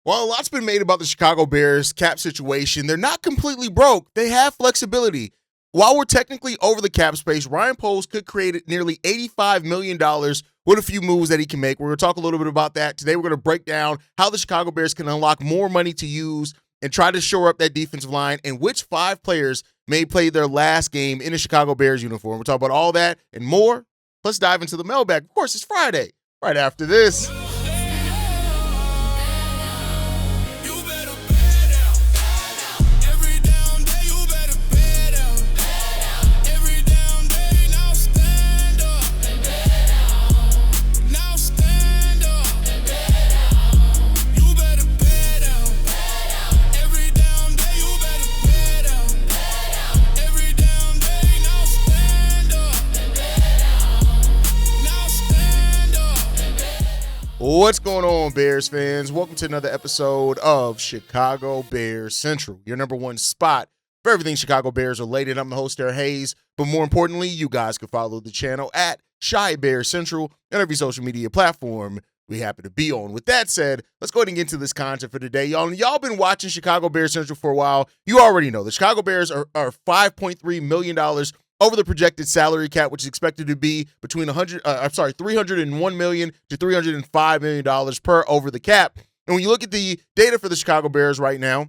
Well, a lot's been made about the Chicago Bears cap situation. They're not completely broke. They have flexibility. While we're technically over the cap space, Ryan Poles could create nearly $85 million with a few moves that he can make. We're going to talk a little bit about that. Today, we're going to break down how the Chicago Bears can unlock more money to use and try to shore up that defensive line and which 5 players may play their last game in a Chicago Bears uniform. We'll talk about all that and more. Let's dive into the mailbag. Of course, it's Friday. Right after this. What's going on, Bears fans? Welcome to another episode of Chicago Bears Central, your number one spot for everything Chicago Bears related. I'm the host there, Haize, but more importantly, you guys can follow the channel at Chi Bears Central on every social media platform we happen to be on. With that said, let's go ahead and get into this content for today. Y'all been watching Chicago Bears Central for a while. You already know the Chicago Bears are $5.3 million over the projected salary cap, which is expected to be between $301 million to $305 million per over the cap. And when you look at the data for the Chicago Bears right now,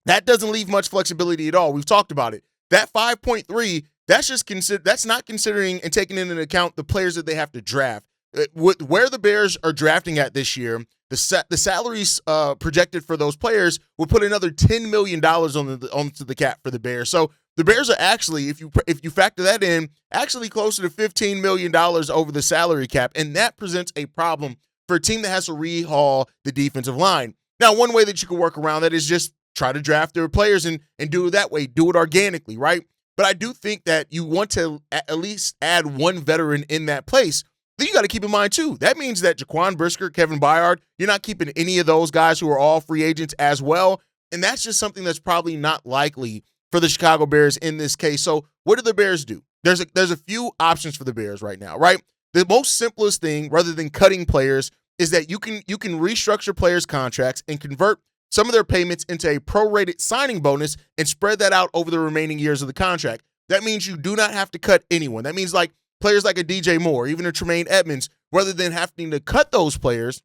that doesn't leave much flexibility at all. We've talked about it. That 5.3, that's not considering and taking into account the players that they have to draft. Where the Bears are drafting at this year, the salaries projected for those players would put another $10 million onto the cap for the Bears. So the Bears are actually, if you factor that in, actually closer to $15 million over the salary cap, and that presents a problem for a team that has to rehaul the defensive line. Now, one way that you can work around that is just try to draft their players and do it that way, do it organically, right? But I do think that you want to at least add one veteran in that place. Then you got to keep in mind, too, that means that Jaquan Brisker, Kevin Byard, you're not keeping any of those guys who are all free agents as well, and that's just something that's probably not likely for the Chicago Bears in this case. So what do the Bears do? There's a few options for the Bears right now, right? The most simplest thing, rather than cutting players, is that you can restructure players' contracts and convert some of their payments into a prorated signing bonus and spread that out over the remaining years of the contract. That means you do not have to cut anyone. That means like players like a DJ Moore, even a Tremaine Edmonds, rather than having to cut those players,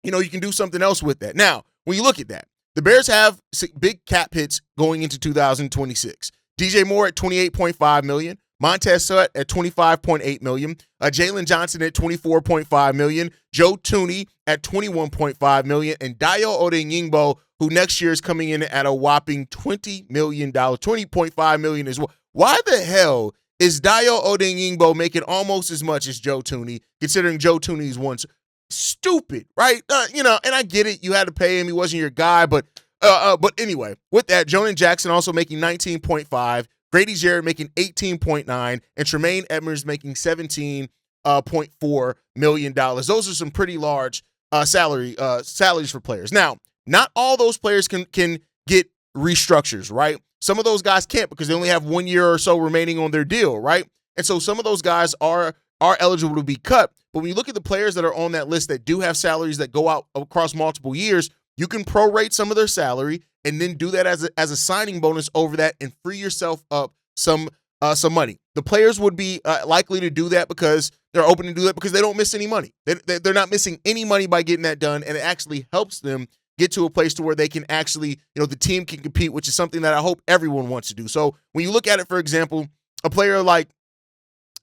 you can do something else with that. Now, when you look at that, the Bears have big cap hits going into 2026. DJ Moore at $28.5 million, Montez Sweat at $25.8 million, Jalen Johnson at $24.5 million, Joe Thuney at $21.5 million, and Dayo Odeyingbo, who next year is coming in at a whopping $20 million, $20.5 million as well. Why the hell is Dayo Odeyingbo making almost as much as Joe Thuney, considering Joe Thuney's once stupid, right? And I get it. You had to pay him. He wasn't your guy. But anyway, with that, Jonan Jackson also making $19.5, Grady Jarrett making $18.9, and Tremaine Edmonds making $17.4 million. Those are some pretty large salaries for players. Now, not all those players can get restructures, right? Some of those guys can't because they only have 1 year or so remaining on their deal, right? And so some of those guys are eligible to be cut. But when you look at the players that are on that list that do have salaries that go out across multiple years, you can prorate some of their salary and then do that as a signing bonus over that and free yourself up some money. The players would be likely to do that because they're open to do that because they don't miss any money. They're not missing any money by getting that done, and it actually helps them get to a place to where they can actually, the team can compete, which is something that I hope everyone wants to do. So when you look at it, for example, a player like,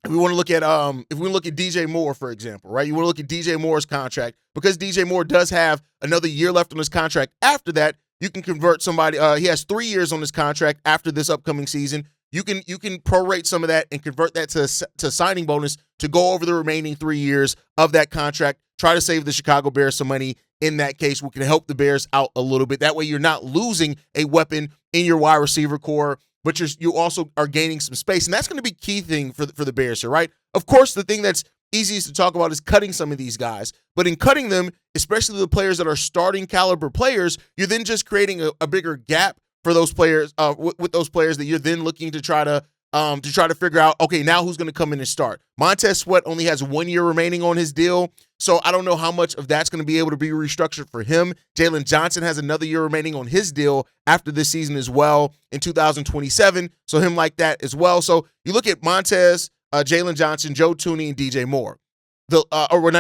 if we want to look at DJ Moore, for example, right? You want to look at DJ Moore's contract because DJ Moore does have another year left on his contract. After that, you can convert somebody. He has 3 years on his contract after this upcoming season. You can prorate some of that and convert that to signing bonus to go over the remaining 3 years of that contract. Try to save the Chicago Bears some money in that case. We can help the Bears out a little bit. That way, you're not losing a weapon in your wide receiver core, but you also are gaining some space, and that's going to be key thing for the Bears here, right? Of course, the thing that's easiest to talk about is cutting some of these guys, but in cutting them, especially the players that are starting caliber players, you're then just creating a bigger gap for those players with those players that you're then looking to try to figure out, okay, now who's going to come in and start? Montez Sweat only has 1 year remaining on his deal, So I don't know how much of that's going to be able to be restructured for him. Jalen Johnson has another year remaining on his deal after this season as well in 2027. So him like that as well. So you look at Montez, Jalen Johnson, Joe Tooney, and DJ Moore. Not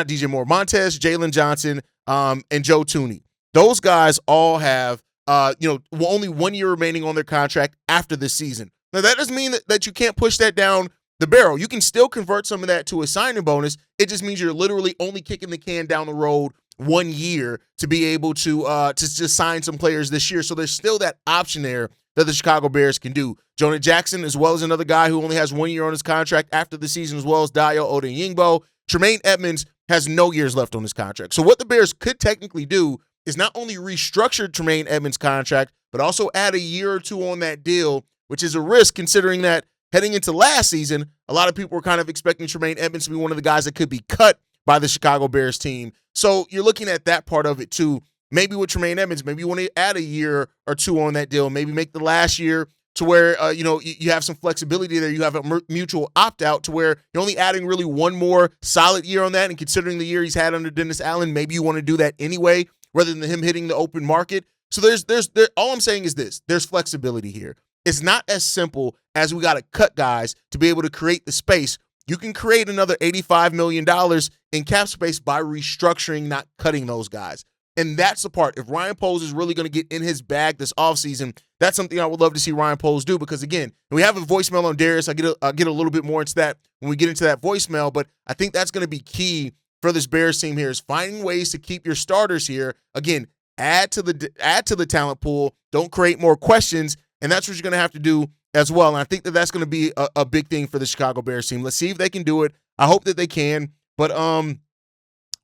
DJ Moore, Montez, Jalen Johnson, and Joe Tooney. Those guys all have, only 1 year remaining on their contract after this season. Now, that doesn't mean that you can't push that down the barrel. You can still convert some of that to a signing bonus. It just means you're literally only kicking the can down the road 1 year to be able to just sign some players this year. So there's still that option there that the Chicago Bears can do. Jonah Jackson, as well as another guy who only has 1 year on his contract after the season, as well as Dayo Odeyingbo. Tremaine Edmonds has no years left on his contract. So what the Bears could technically do is not only restructure Tremaine Edmonds' contract, but also add a year or two on that deal, which is a risk considering that heading into last season, a lot of people were kind of expecting Tremaine Edmonds to be one of the guys that could be cut by the Chicago Bears team. So you're looking at that part of it too. Maybe with Tremaine Edmonds, maybe you want to add a year or two on that deal, maybe make the last year to where, you have some flexibility there. You have a mutual opt-out to where you're only adding really one more solid year on that. And considering the year he's had under Dennis Allen, maybe you want to do that anyway, rather than him hitting the open market. So all I'm saying is this, there's flexibility here. It's not as simple as we got to cut guys to be able to create the space. You can create another $85 million in cap space by restructuring, not cutting those guys. And that's the part. If Ryan Poles is really going to get in his bag this offseason, that's something I would love to see Ryan Poles do, because, again, we have a voicemail on Darius. I'll get a little bit more into that when we get into that voicemail, but I think that's going to be key for this Bears team here, is finding ways to keep your starters here. Again, add to the talent pool. Don't create more questions, and that's what you're going to have to do as well. And I think that's going to be a big thing for the Chicago Bears team. Let's see if they can do it. I hope that they can, but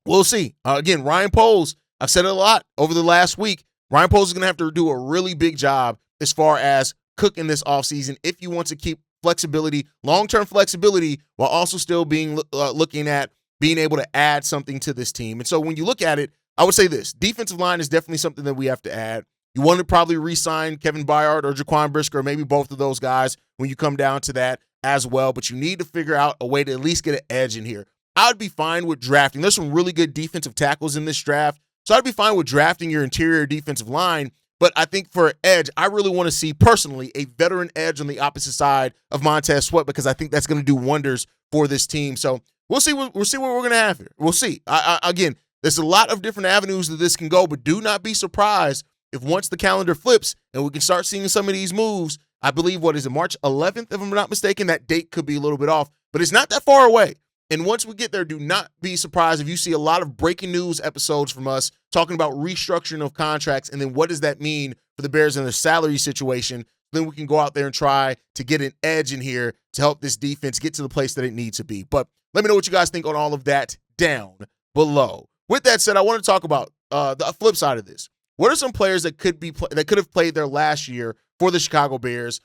we'll see. Again, Ryan Poles, I've said it a lot over the last week. Ryan Poles is going to have to do a really big job as far as cooking this offseason if you want to keep flexibility, long-term flexibility, while also still being looking at being able to add something to this team. And so when you look at it, I would say this. Defensive line is definitely something that we have to add. You want to probably re-sign Kevin Byard or Jaquan Brisker, or maybe both of those guys when you come down to that as well. But you need to figure out a way to at least get an edge in here. I would be fine with drafting. There's some really good defensive tackles in this draft. So I'd be fine with drafting your interior defensive line. But I think for an edge, I really want to see, personally, a veteran edge on the opposite side of Montez Sweat, because I think that's going to do wonders for this team. So we'll see what we're going to have here. We'll see. Again, there's a lot of different avenues that this can go, but do not be surprised if once the calendar flips and we can start seeing some of these moves. I believe, March 11th, if I'm not mistaken? That date could be a little bit off, but it's not that far away. And once we get there, do not be surprised if you see a lot of breaking news episodes from us talking about restructuring of contracts, and then what does that mean for the Bears and their salary situation. Then we can go out there and try to get an edge in here to help this defense get to the place that it needs to be. But let me know what you guys think on all of that down below. With that said, I want to talk about the flip side of this. What are some players that could have played their last year for the Chicago Bears,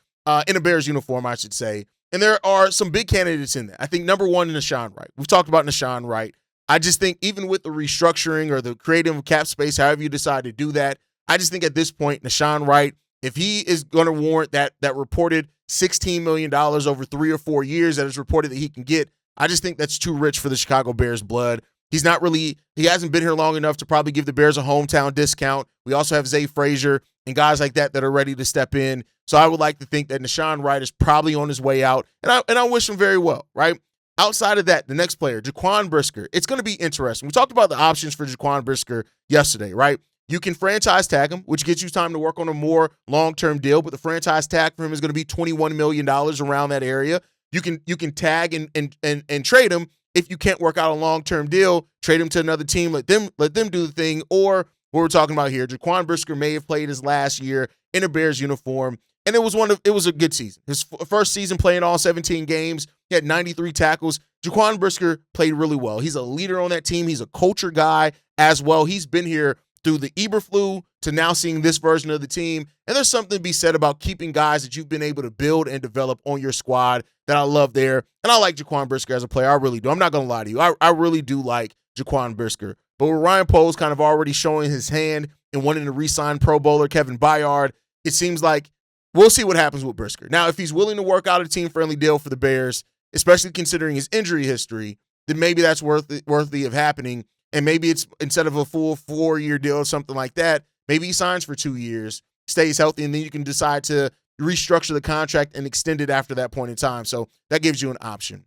in a Bears uniform, I should say? And there are some big candidates in that. I think number one, Nahshon Wright. We've talked about Nahshon Wright. I just think even with the restructuring or the creative cap space, however you decide to do that, I just think at this point, Nahshon Wright, if he is going to warrant that reported $16 million over 3 or 4 years that is reported that he can get, I just think that's too rich for the Chicago Bears blood. He hasn't been here long enough to probably give the Bears a hometown discount. We also have Zay Frazier and guys like that are ready to step in. So I would like to think that Nahshon Wright is probably on his way out, and I wish him very well, right? Outside of that, the next player, Jaquan Brisker, it's going to be interesting. We talked about the options for Jaquan Brisker yesterday, right? You can franchise tag him, which gets you time to work on a more long-term deal, but the franchise tag for him is going to be $21 million around that area. You can tag and trade him. If you can't work out a long-term deal, trade him to another team, let them do the thing. Or what we're talking about here, Jaquan Brisker may have played his last year in a Bears uniform, and it was a good season. His first season playing all 17 games, he had 93 tackles. Jaquan Brisker played really well. He's a leader on that team. He's a culture guy as well. He's been here through the Eberflus to now seeing this version of the team. And there's something to be said about keeping guys that you've been able to build and develop on your squad that I love there. And I like Jaquan Brisker as a player. I really do. I'm not going to lie to you. I really do like Jaquan Brisker. But with Ryan Poles kind of already showing his hand and wanting to re-sign Pro Bowler Kevin Byard, it seems like we'll see what happens with Brisker. Now, if he's willing to work out a team-friendly deal for the Bears, especially considering his injury history, then maybe that's worthy of happening. And maybe it's instead of a full 4-year deal or something like that, maybe he signs for 2 years, stays healthy, and then you can decide to restructure the contract and extend it after that point in time. So that gives you an option.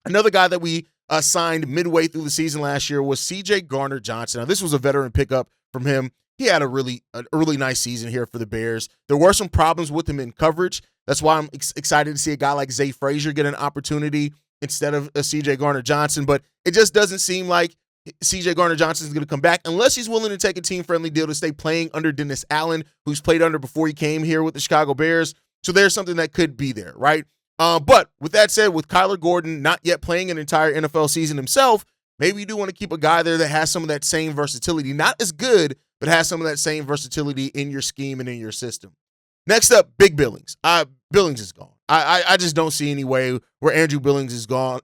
Another guy that we signed midway through the season last year was C.J. Garner-Johnson. Now, this was a veteran pickup from him. He had a really nice season here for the Bears. There were some problems with him in coverage. That's why I'm excited to see a guy like Zay Frazier get an opportunity instead of C.J. Garner-Johnson. But it just doesn't seem like C.J. Garner-Johnson is going to come back unless he's willing to take a team-friendly deal to stay playing under Dennis Allen, who's played under before he came here with the Chicago Bears. So there's something that could be there, right? But with that said, with Kyler Gordon not yet playing an entire NFL season himself, maybe you do want to keep a guy there that has some of that same versatility. Not as good, but has some of that same versatility in your scheme and in your system. Next up, Big Billings. Billings is gone. I just don't see any way where Andrew Billings is gone.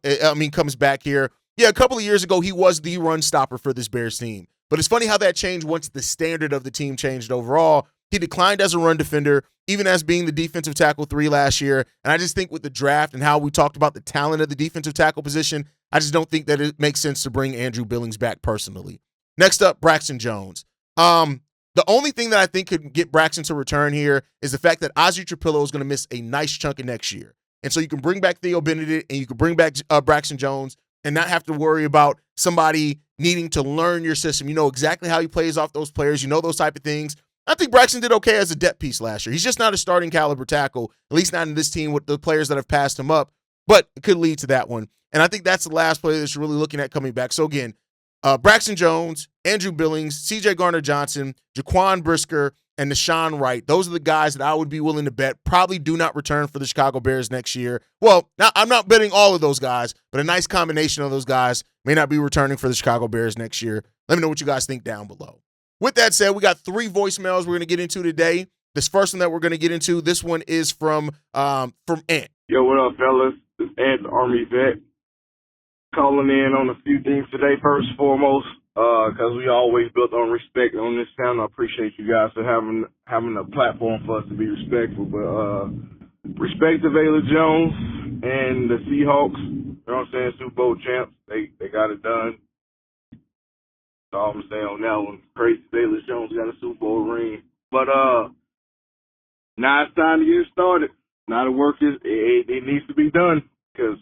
Comes back here. Yeah, a couple of years ago, he was the run stopper for this Bears team. But it's funny how that changed once the standard of the team changed overall. He declined as a run defender, even as being the defensive tackle 3 last year. And I just think with the draft and how we talked about the talent of the defensive tackle position, I just don't think that it makes sense to bring Andrew Billings back personally. Next up, Braxton Jones. The only thing that I think could get Braxton to return here is the fact that Ozzie Trapillo is going to miss a nice chunk of next year. And so you can bring back Theo Benedict and you can bring back Braxton Jones and not have to worry about somebody needing to learn your system. You know exactly how he plays off those players. You know those type of things. I think Braxton did okay as a depth piece last year. He's just not a starting caliber tackle, at least not in this team with the players that have passed him up, but it could lead to that one. And I think that's the last player that's really looking at coming back. So again, Braxton Jones, Andrew Billings, C.J. Garner-Johnson, Jaquan Brisker, and Deshaun Wright. Those are the guys that I would be willing to bet probably do not return for the Chicago Bears next year. Well, now I'm not betting all of those guys, but a nice combination of those guys may not be returning for the Chicago Bears next year. Let me know what you guys think down below. With that said, we got 3 voicemails we're going to get into today. This first one that we're going to get into, this one is from Ant. Yo, what up, fellas? It's Ant, the Army vet. Calling in on a few things today. First and foremost, because we always built on respect on this channel. I appreciate you guys for having a platform for us to be respectful. But respect to Vayler Jones and the Seahawks. You know what I'm saying? Super Bowl champs. They got it done. That's all I'm saying on that one. Crazy Vayler Jones got a Super Bowl ring. But now it's time to get started. Now the work it needs to be done, because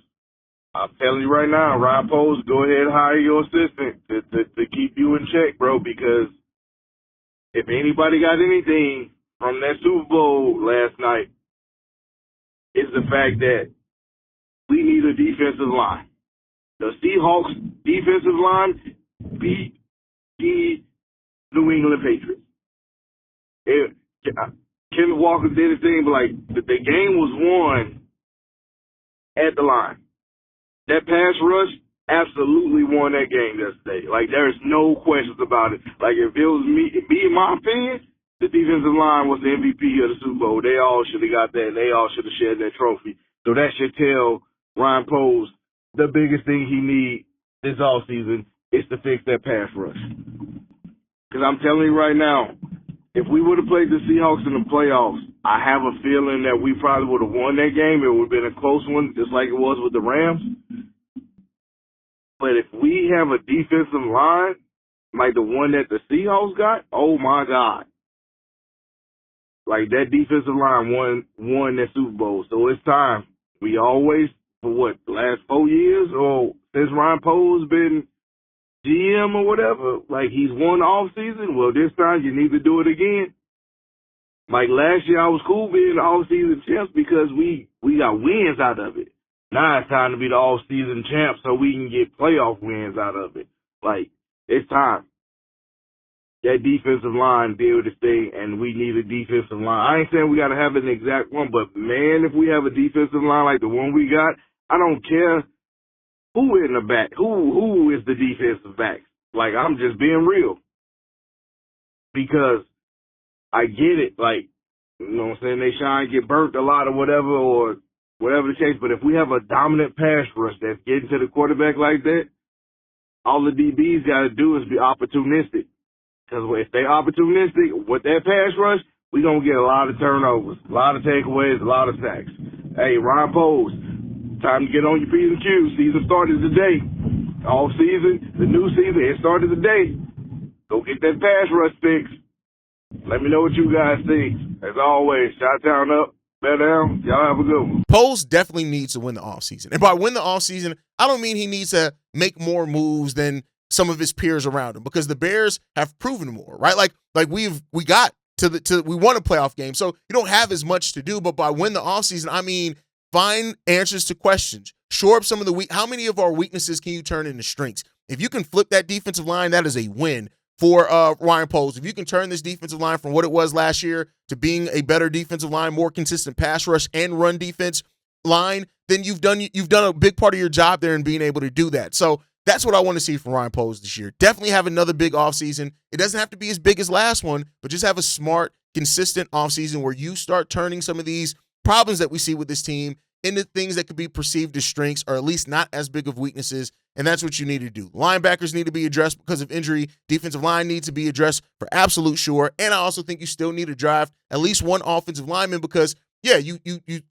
I'm telling you right now, Ryan Poles, go ahead and hire your assistant to keep you in check, bro, because if anybody got anything from that Super Bowl last night, it's the fact that we need a defensive line. The Seahawks defensive line beat the New England Patriots. Kenneth Walker did his thing, but the game was won at the line. That pass rush absolutely won that game yesterday. There's no questions about it. If it was me, in my opinion, the defensive line was the MVP of the Super Bowl. They all should have got that, and they all should have shared that trophy. So that should tell Ryan Poles the biggest thing he needs this offseason is to fix that pass rush. Because I'm telling you right now, if we would have played the Seahawks in the playoffs, I have a feeling that we probably would have won that game. It would have been a close one, just like it was with the Rams. But if we have a defensive line like the one that the Seahawks got, oh my God. That defensive line won that Super Bowl. So it's time. We always, for the last 4 years, or since Ryan Poles been GM or whatever, he's won the offseason. Well, this time you need to do it again. Last year I was cool being the offseason champs because we got wins out of it. Now it's time to be the offseason champs so we can get playoff wins out of it. It's time. That defensive line be able to stay, and we need a defensive line. I ain't saying we got to have an exact one, but, man, if we have a defensive line like the one we got, I don't care who in the back, who is the defensive back. I'm just being real. Because I get it, you know what I'm saying, they shine, get burnt a lot or whatever the case, but if we have a dominant pass rush that's getting to the quarterback like that, all the DBs got to do is be opportunistic. Because if they opportunistic with that pass rush, we're going to get a lot of turnovers, a lot of takeaways, a lot of sacks. Hey, Ryan Poles, time to get on your P's and Q's. Season started today. Off season, the new season, it started today. Go get that pass rush fixed. Let me know what you guys think. As always, Chi-Town up, bear down. Y'all have a good one. Poles definitely needs to win the offseason. And by win the offseason, I don't mean he needs to make more moves than some of his peers around him, because the Bears have proven more, right? Like we got we won a playoff game. So you don't have as much to do, but by win the offseason, I mean find answers to questions. Shore up some of the how many of our weaknesses can you turn into strengths? If you can flip that defensive line, that is a win for Ryan Poles. If you can turn this defensive line from what it was last year to being a better defensive line, more consistent pass rush and run defense line, then you've done a big part of your job there in being able to do that. So that's what I want to see from Ryan Poles this year. Definitely have another big offseason. It doesn't have to be as big as last one, but just have a smart, consistent offseason where you start turning some of these problems that we see with this team into things that could be perceived as strengths, or at least not as big of weaknesses. And that's what you need to do. Linebackers need to be addressed because of injury. Defensive line needs to be addressed for absolute sure. And I also think you still need to draft at least one offensive lineman because, yeah, you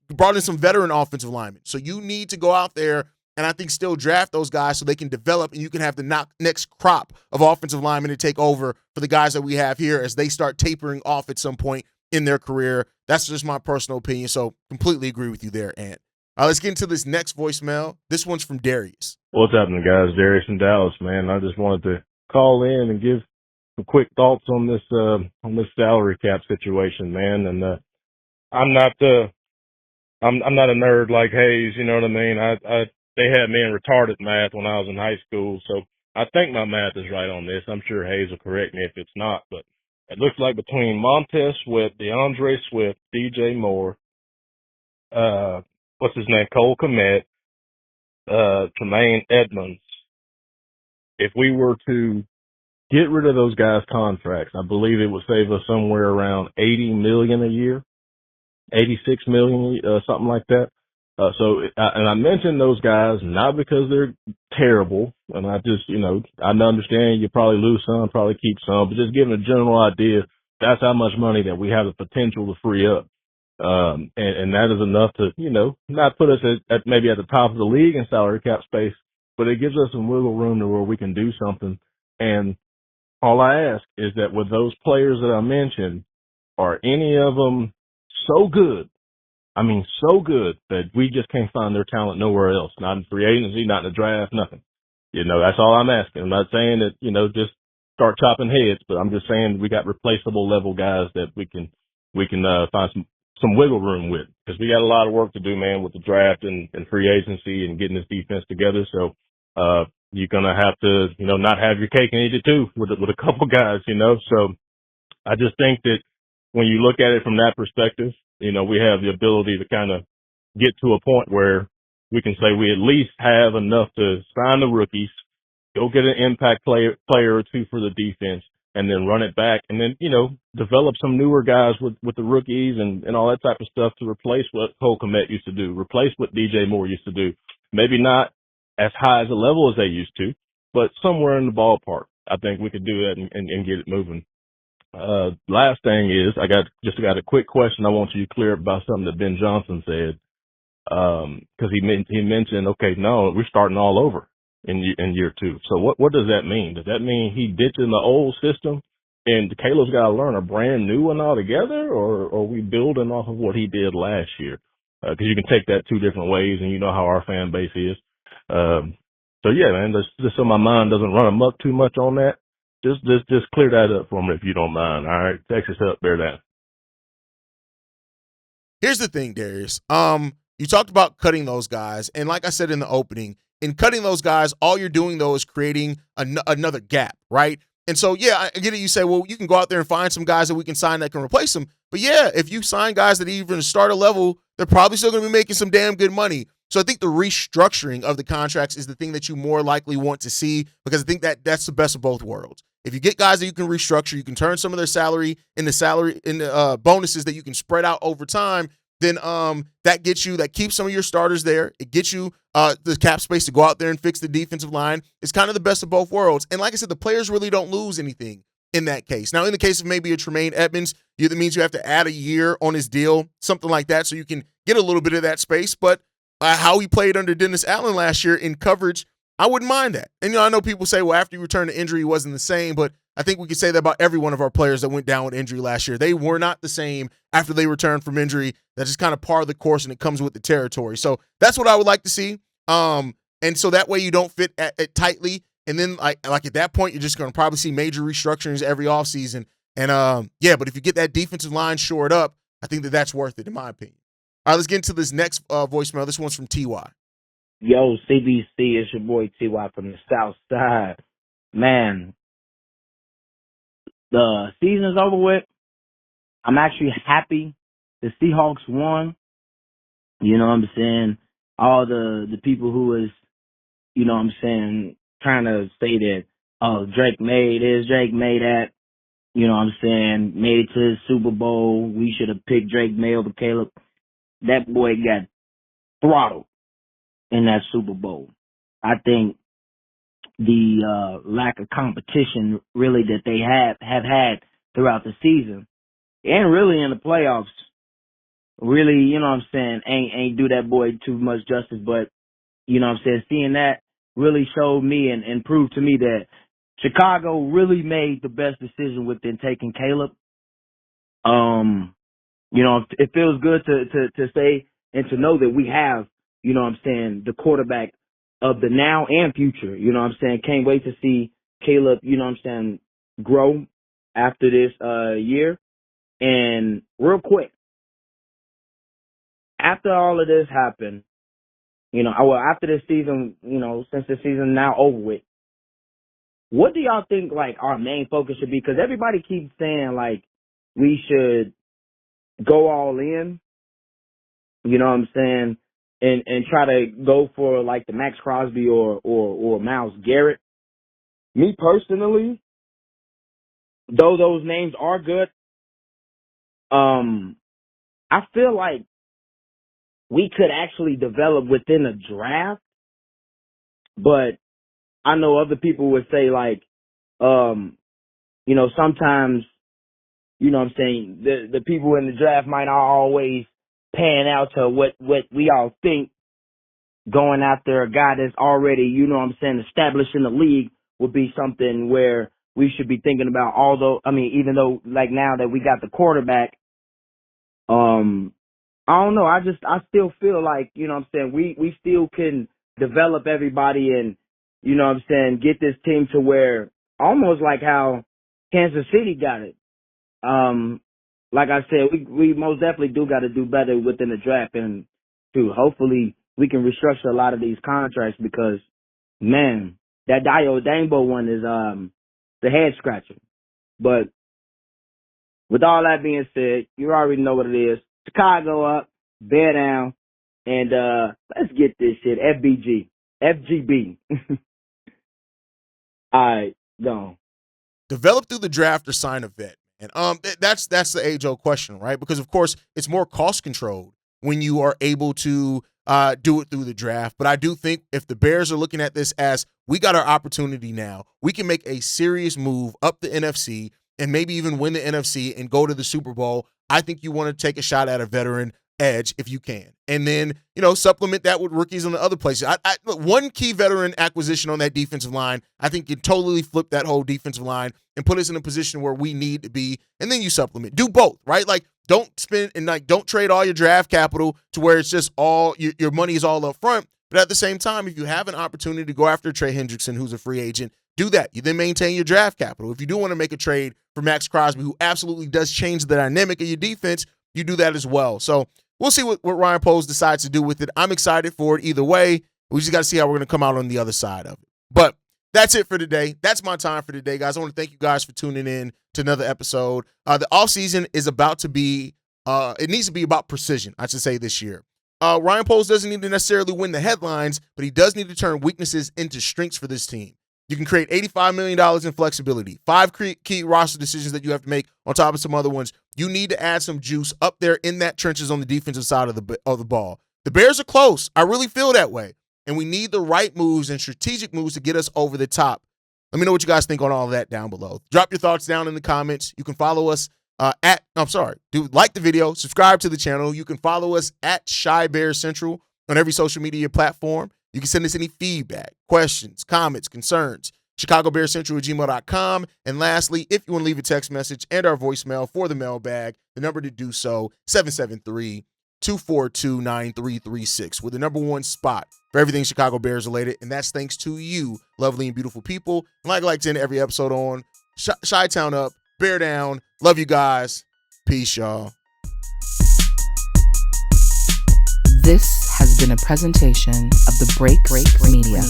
brought in some veteran offensive linemen. So you need to go out there and I think still draft those guys so they can develop and you can have the next crop of offensive linemen to take over for the guys that we have here as they start tapering off at some point in their career. That's just my personal opinion. So completely agree with you there, Ant. Let's get into this next voicemail. This one's from Darius. What's happening, guys? Darius in Dallas, man. I just wanted to call in and give some quick thoughts on this salary cap situation, man. And I'm not a nerd like Haize, you know what I mean? They had me in retarded math when I was in high school, so I think my math is right on this. I'm sure Haize will correct me if it's not, but it looks like between Montez Sweat, DeAndre Swift, DJ Moore, what's his name, Cole Kmet, Tremaine Edmonds, if we were to get rid of those guys' contracts, I believe it would save us somewhere around $80 million a year, $86 million, something like that. And I mentioned those guys not because they're terrible, and I just, I understand you probably lose some, probably keep some, but just giving a general idea, that's how much money that we have the potential to free up. And that is enough to, not put us at maybe at the top of the league in salary cap space, but it gives us some wiggle room to where we can do something. And all I ask is that with those players that I mentioned, are any of them so good? I mean, so good that we just can't find their talent nowhere else, not in free agency, not in the draft, nothing. That's all I'm asking. I'm not saying that, just start chopping heads, but I'm just saying we got replaceable level guys that we can find some wiggle room with, because we got a lot of work to do, man, with the draft and free agency and getting this defense together. So, you're going to have to, not have your cake and eat it too with a couple guys, So I just think that when you look at it from that perspective, we have the ability to kind of get to a point where we can say we at least have enough to sign the rookies, go get an impact player or two for the defense, and then run it back, and then, develop some newer guys with the rookies and all that type of stuff to replace what Cole Kmet used to do, replace what DJ Moore used to do. Maybe not as high as a level as they used to, but somewhere in the ballpark. I think we could do that and get it moving. Last thing is, I got a quick question I want you to clear up about something that Ben Johnson said. Cause he mentioned, okay, no, we're starting all over in year two. So what does that mean? Does that mean he ditching the old system and Caleb's got to learn a brand new one altogether, or are we building off of what he did last year? Cause you can take that two different ways, and you know how our fan base is. So yeah, man, just so my mind doesn't run amok too much on that. Just clear that up for me if you don't mind. All right, Texas up, bear down. Here's the thing, Darius. You talked about cutting those guys, and like I said in the opening, in cutting those guys, all you're doing though is creating another gap, right? And so, yeah, I get it. You say, well, you can go out there and find some guys that we can sign that can replace them. But yeah, if you sign guys that even start a level, they're probably still going to be making some damn good money. So I think the restructuring of the contracts is the thing that you more likely want to see, because I think that's the best of both worlds. If you get guys that you can restructure, you can turn some of their salary into bonuses that you can spread out over time, then that keeps some of your starters there. It gets you the cap space to go out there and fix the defensive line. It's kind of the best of both worlds. And like I said, the players really don't lose anything in that case. Now, in the case of maybe a Tremaine Edmonds, that means you have to add a year on his deal, something like that, so you can get a little bit of that space. But how he played under Dennis Allen last year in coverage I wouldn't mind that. And, I know people say, well, after you return to injury, he wasn't the same, but I think we could say that about every one of our players that went down with injury last year. They were not the same after they returned from injury. That's just kind of part of the course, and it comes with the territory. So that's what I would like to see. And so that way you don't fit it tightly. And then, like at that point, you're just going to probably see major restructurings every offseason. And, but if you get that defensive line shored up, I think that's worth it, in my opinion. All right, let's get into this next voicemail. This one's from T.Y. Yo, CBC, it's your boy T.Y. from the South Side. Man, the season's over with. I'm actually happy the Seahawks won. You know what I'm saying? All the people who was, you know what I'm saying, trying to say that, oh, Drake made this, Drake made that. You know what I'm saying? Made it to the Super Bowl. We should have picked Drake May over Caleb. That boy got throttled in that Super Bowl. I think the lack of competition really that they have had throughout the season and really in the playoffs really, you know what I'm saying, ain't do that boy too much justice. But, you know what I'm saying, seeing that really showed me and proved to me that Chicago really made the best decision within taking Caleb. You know, it feels good to say and to know that we have, you know what I'm saying, the quarterback of the now and future. You know what I'm saying? Can't wait to see Caleb, you know what I'm saying, grow after this year. And real quick, after all of this happened, you know, after this season, you know, since the season now over with, what do y'all think, like, our main focus should be? Because everybody keeps saying, like, we should go all in, you know what I'm saying, and try to go for, like, the Max Crosby or Myles Garrett. Me personally, though those names are good, I feel like we could actually develop within a draft, but I know other people would say, like, you know, sometimes, you know what I'm saying, the people in the draft might not always pan out to what we all think. Going after a guy that's already, you know what I'm saying, established in the league would be something where we should be thinking about. Although, I mean, even though, like, now that we got the quarterback, I don't know. I still feel like, you know what I'm saying, we still can develop everybody and, you know what I'm saying, get this team to where almost like how Kansas City got it. Like I said, we most definitely do got to do better within the draft, and hopefully we can restructure a lot of these contracts because, man, that Dio Dangbo one is the head scratcher. But with all that being said, you already know what it is. Chicago up, bear down, and let's get this shit. FGB. All right, go. Develop through the draft or sign a vet. And that's the age-old question, right? Because, of course, it's more cost-controlled when you are able to do it through the draft. But I do think if the Bears are looking at this as we got our opportunity now, we can make a serious move up the NFC and maybe even win the NFC and go to the Super Bowl. I think you want to take a shot at a veteran edge if you can. And then, you know, supplement that with rookies on the other places. Look, one key veteran acquisition on that defensive line, I think can totally flip that whole defensive line and put us in a position where we need to be. And then you supplement. Do both, right? Like, don't spend and, like, don't trade all your draft capital to where it's just all your money is all up front. But at the same time, if you have an opportunity to go after Trey Hendrickson, who's a free agent, do that. You then maintain your draft capital. If you do want to make a trade for Max Crosby, who absolutely does change the dynamic of your defense, you do that as well. So we'll see what Ryan Poles decides to do with it. I'm excited for it either way. We just got to see how we're going to come out on the other side of it. But that's it for today. That's my time for today, guys. I want to thank you guys for tuning in to another episode. The offseason is about to be, it needs to be about precision, I should say, this year. Ryan Poles doesn't need to necessarily win the headlines, but he does need to turn weaknesses into strengths for this team. You can create $85 million in flexibility, 5 key roster decisions that you have to make on top of some other ones. You need to add some juice up there in that trenches on the defensive side of the ball. The Bears are close. I really feel that way. And we need the right moves and strategic moves to get us over the top. Let me know what you guys think on all of that down below. Drop your thoughts down in the comments. You can follow us like the video, subscribe to the channel. You can follow us at Shy Bear Central on every social media platform. You can send us any feedback, questions, comments, concerns. ChicagoBearsCentral@gmail.com. And lastly, if you want to leave a text message and our voicemail for the mailbag, the number to do so, 773-242-9336. We're the number one spot for everything Chicago Bears related, and that's thanks to you, lovely and beautiful people. And like I like to end every episode on, Chi-Town up, Bear down. Love you guys. Peace, y'all. This has been a presentation of the Break Media.